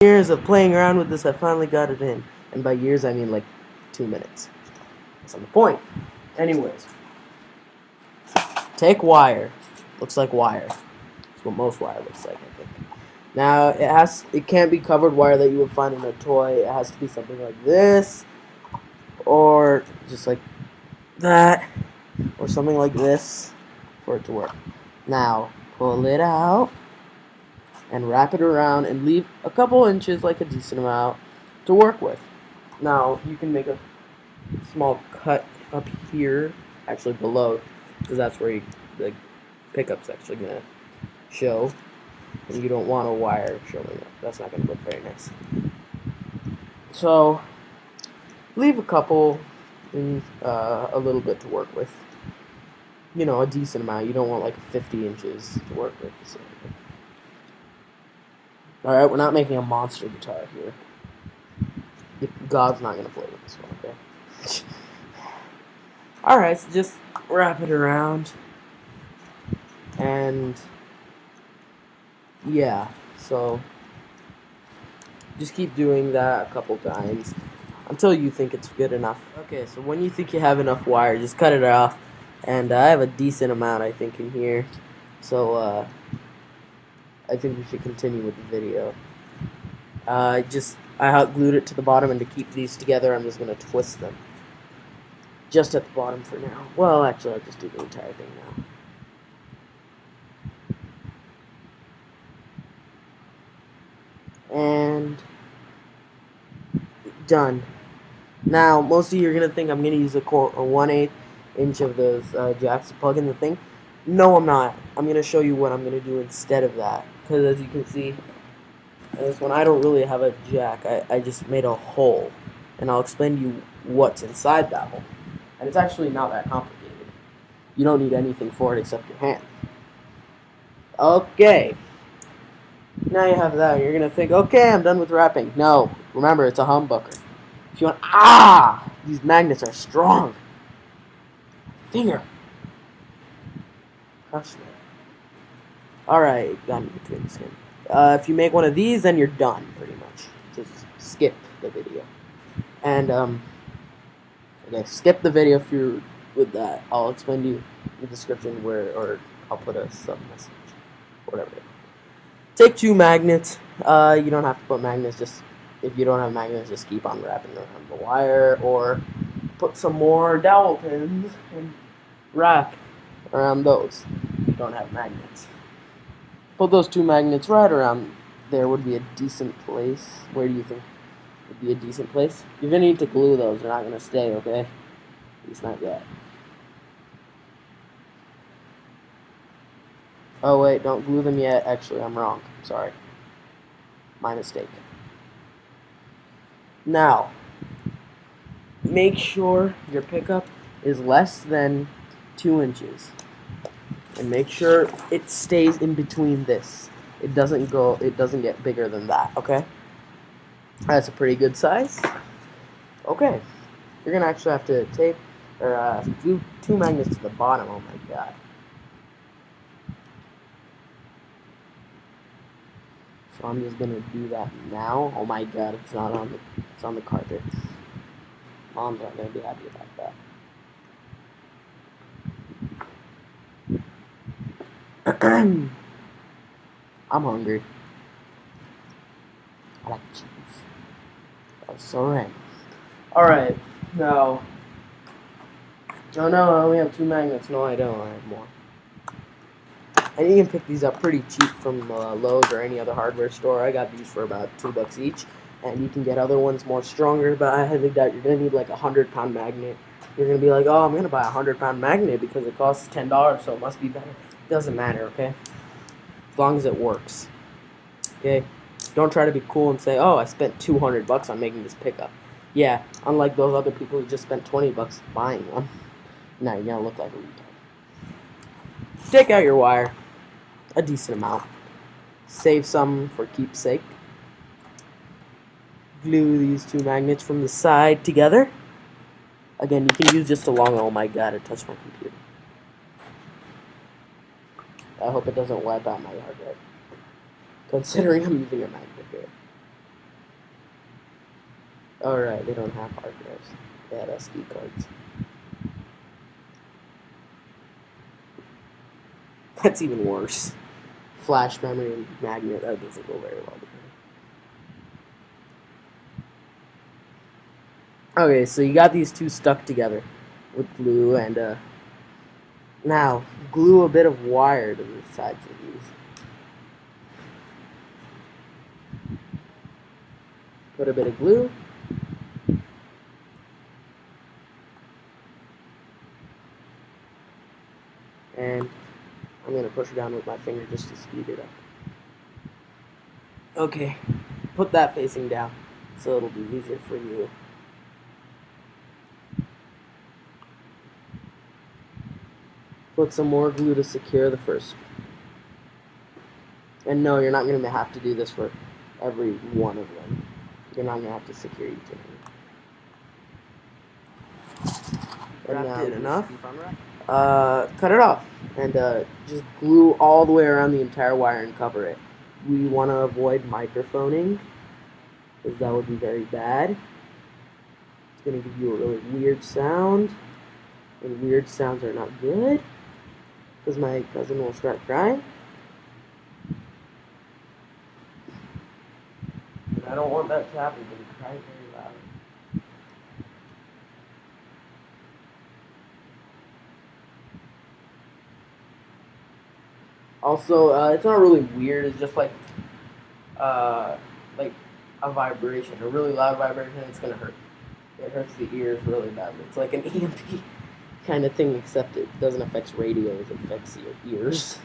Years of playing around with this, I finally got it in. And by years, I mean like 2 minutes. That's on the point. Anyways, take wire. Looks like wire. That's what most wire looks like, I think. Now, it can't be covered wire that you would find in a toy. It has to be something like this, or just like that, or something like this for it to work. Now, pull it out and wrap it around and leave a couple inches, like a decent amount, to work with. Now, you can make a small cut up here, actually below, because that's where the pickup's actually going to show. And you don't want a wire showing up. That's not going to look very nice. So, leave a couple and a little bit to work with. You know, a decent amount. You don't want like 50 inches to work with. So. Alright, we're not making a monster guitar here. God's not going to play with this one, okay? Alright, so just wrap it around. And yeah, so just keep doing that a couple times until you think it's good enough. Okay, so when you think you have enough wire, just cut it off. And I have a decent amount, I think, in here. So I think we should continue with the video. I hot glued it to the bottom, and to keep these together, I'm just going to twist them. Just at the bottom for now. Well, actually, I'll just do the entire thing now. And done. Now, most of you are going to think I'm going to use a 1/8 inch of those jacks to plug in the thing. No, I'm not. I'm going to show you what I'm going to do instead of that. Because as you can see, this one, I don't really have a jack. I just made a hole. And I'll explain to you what's inside that hole. And it's actually not that complicated. You don't need anything for it except your hand. Okay. Now you have that. You're going to think, okay, I'm done with wrapping. No. Remember, it's a humbucker. If you want, these magnets are strong. Finger. Crush it. Alright, got in between the skin. If you make one of these, then you're done, pretty much. Just skip the video. And, okay, skip the video if you're with that. I'll explain to you in the description or I'll put a sub-message. Whatever. Take 2 magnets. You don't have to put magnets, just if you don't have magnets, just keep on wrapping around the wire, or put some more dowel pins and wrap around those if you don't have magnets. Put those 2 magnets right around there would be a decent place. Where do you think would be a decent place? You're going to need to glue those. They're not going to stay, okay? At least not yet. Oh, wait, don't glue them yet. Actually, I'm wrong. Sorry. My mistake. Now, make sure your pickup is less than 2 inches. And make sure it stays in between this. It doesn't get bigger than that, okay? That's a pretty good size. Okay. You're going to actually have to tape, or glue 2 magnets to the bottom. Oh my god. So I'm just gonna do that now. Oh my god, it's on the carpet. Mom's not gonna be happy about that. I'm hungry. I like cheese. That's so right. Alright, now. Oh no, I only have 2 magnets. No, I don't. I have more. And you can pick these up pretty cheap from Lowe's or any other hardware store. I got these for about $2 each. And you can get other ones more stronger, but I highly doubt you're going to need like a 100-pound magnet. You're going to be like, oh, I'm going to buy a 100-pound magnet because it costs $10, so it must be better. It doesn't matter, okay? As long as it works. Okay? Don't try to be cool and say, oh, I spent $200 on making this pickup. Yeah, unlike those other people who just spent $20 buying one. Now you're going to look like a retard. Take out your wire. A decent amount. Save some for keepsake. Glue these 2 magnets from the side together. Again, you can use just a long. Oh my god, it touched my computer. I hope it doesn't wipe out my hard drive, considering I'm using a magnet here. Alright, they don't have hard drives. They have SD cards. That's even worse. Flash memory and magnet, that doesn't go very well together. Okay, so you got these two stuck together with glue, and now glue a bit of wire to the sides of these. Put a bit of glue. And I'm going to push it down with my finger just to speed it up. Okay, put that facing down so it'll be easier for you. Put some more glue to secure the first. And no, you're not going to have to do this for every one of them. You're not going to have to secure each of them. And now, enough. Cut it off and just glue all the way around the entire wire and cover it. We want to avoid microphoning because that would be very bad. It's going to give you a really weird sound, and weird sounds are not good because my cousin will start crying. And I don't want that to happen because he cries very loud. Also, it's not really weird. It's just like a vibration, a really loud vibration. It's gonna hurt. It hurts the ears really badly. It's like an EMP kind of thing, except it doesn't affect radios. It affects your ears.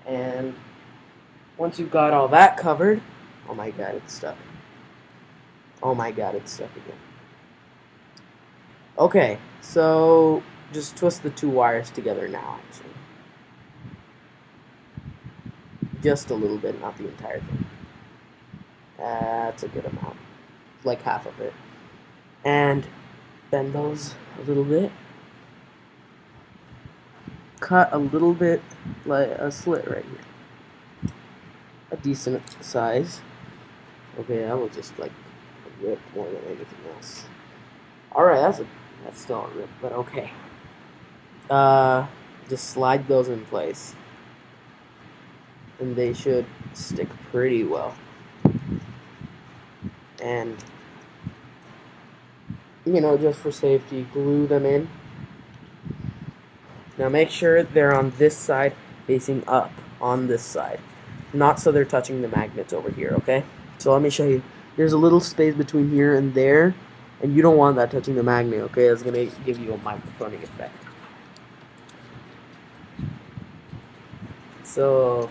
And once you've got all that covered, oh my god, it's stuck. Oh my god, it's stuck again. Okay, so just twist the two wires together now, actually. Just a little bit, not the entire thing. That's a good amount. Like half of it. And bend those a little bit. Cut a little bit, like a slit right here. A decent size. Okay, that was just like a rip more than anything else. Alright, that's still a rip, but okay. Just slide those in place. And they should stick pretty well. And, you know, just for safety, glue them in. Now make sure they're on this side, facing up on this side. Not so they're touching the magnets over here, okay? So let me show you. There's a little space between here and there, and you don't want that touching the magnet, okay? It's going to give you a microphoning effect. So,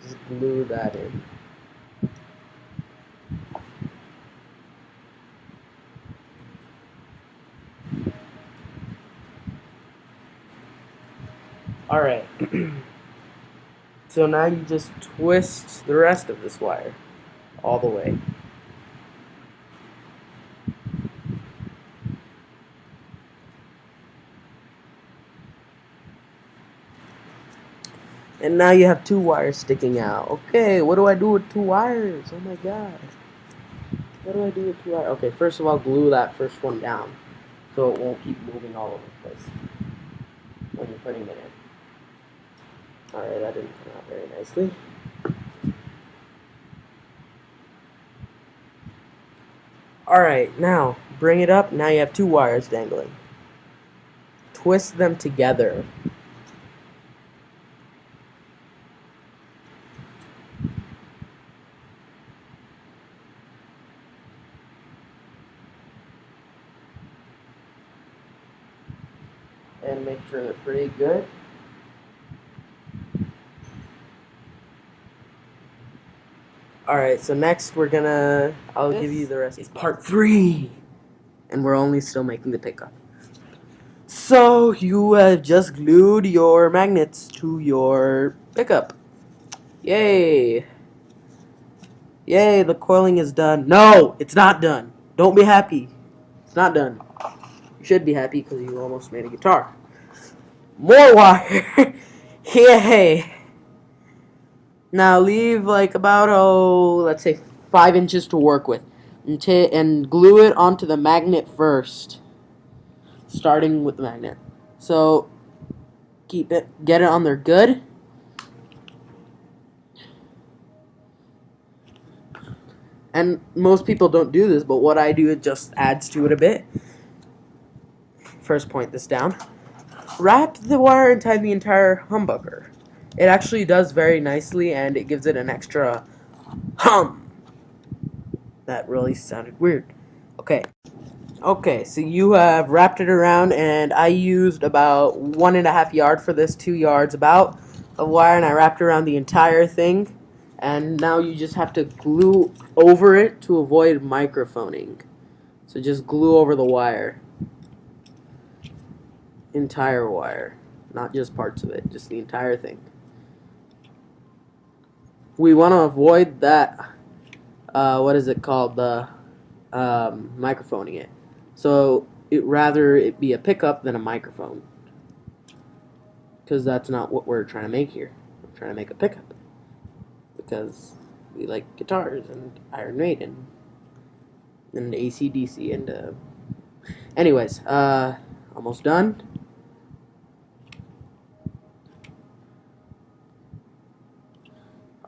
just glue that in. Alright. So now you just twist the rest of this wire all the way. And now you have two wires sticking out. Okay, what do I do with two wires? Oh my god. What do I do with two wires? Okay, first of all, glue that first one down so it won't keep moving all over the place when you're putting it in. Alright, that didn't come out very nicely. Alright, now bring it up. Now you have two wires dangling. Twist them together. And make sure they're pretty good. Alright, so next I'll give you the rest. It's part 3! And we're only still making the pickup. So, you have just glued your magnets to your pickup. Yay! Yay, the coiling is done. No, it's not done. Don't be happy. It's not done. You should be happy because you almost made a guitar. More wire. Yay. Now leave like about, let's say 5 inches to work with. And glue it onto the magnet first. Starting with the magnet. So get it on there good. And most people don't do this, but what I do, it just adds to it a bit. First, point this down. Wrap the wire inside the entire humbucker. It actually does very nicely, and it gives it an extra hum. That really sounded weird. Okay, so you have wrapped it around, and I used about 1.5 yards for this, 2 yards about of wire, and I wrapped around the entire thing. And now you just have to glue over it to avoid microphoning. So just glue over the wire. Entire wire. Not just parts of it, just the entire thing. We want to avoid that, what is it called, the microphoning it. So rather it be a pickup than a microphone. Because that's not what we're trying to make here. We're trying to make a pickup. Because we like guitars and Iron Maiden and AC/DC and anyways, almost done.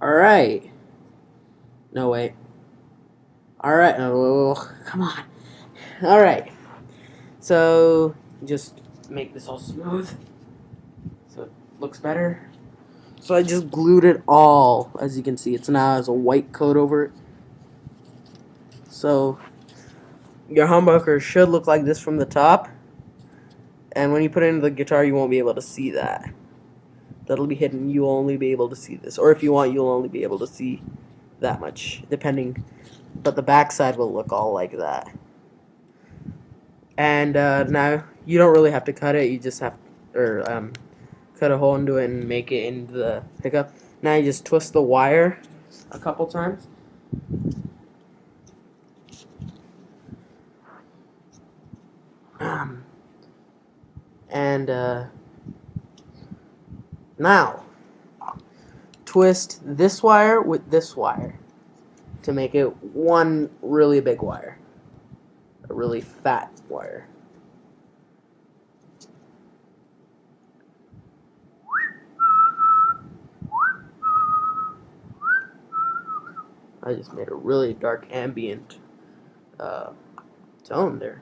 Alright. No, wait. Alright, oh, come on. Alright. So just make this all smooth so it looks better. So I just glued it all. As you can see, it's now has a white coat over it. So your humbucker should look like this from the top. And when you put it into the guitar, you won't be able to see that. That'll be hidden. You'll only be able to see this. Or if you want, you'll only be able to see that much, depending. But the backside will look all like that. And now you don't really have to cut it. You just have cut a hole into it and make it into the pickup. Now you just twist the wire a couple times. Now twist this wire with this wire to make it one really big wire, a really fat wire. I just made a really dark ambient tone there.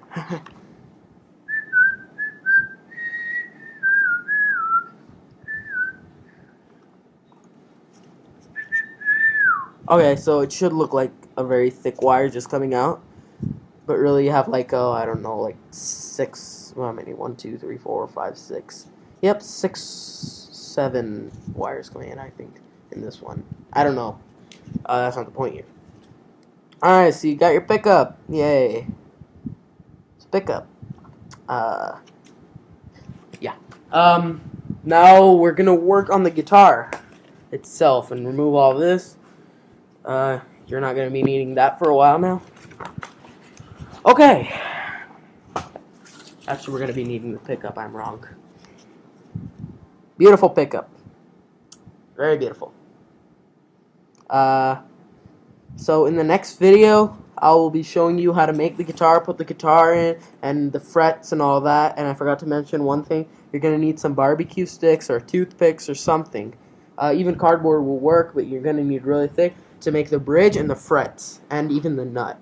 Okay, so it should look like a very thick wire just coming out, but really you have like, I don't know, like 6, well, how many? 1, 2, 3, 4, 5, 6. Yep, 6, 7 wires coming in, I think, in this one. I don't know. That's not the point here. Alright, so you got your pickup. Yay. It's a pickup. Yeah. Now we're gonna work on the guitar itself and remove all this. You're not gonna be needing that for a while now. Okay. Actually, we're gonna be needing the pickup. I'm wrong. Beautiful pickup. Very beautiful. So in the next video, I will be showing you how to make the guitar, put the guitar in, and the frets and all that. And I forgot to mention one thing. You're going to need some barbecue sticks or toothpicks or something. Even cardboard will work, but you're going to need really thick to make the bridge and the frets, and even the nut.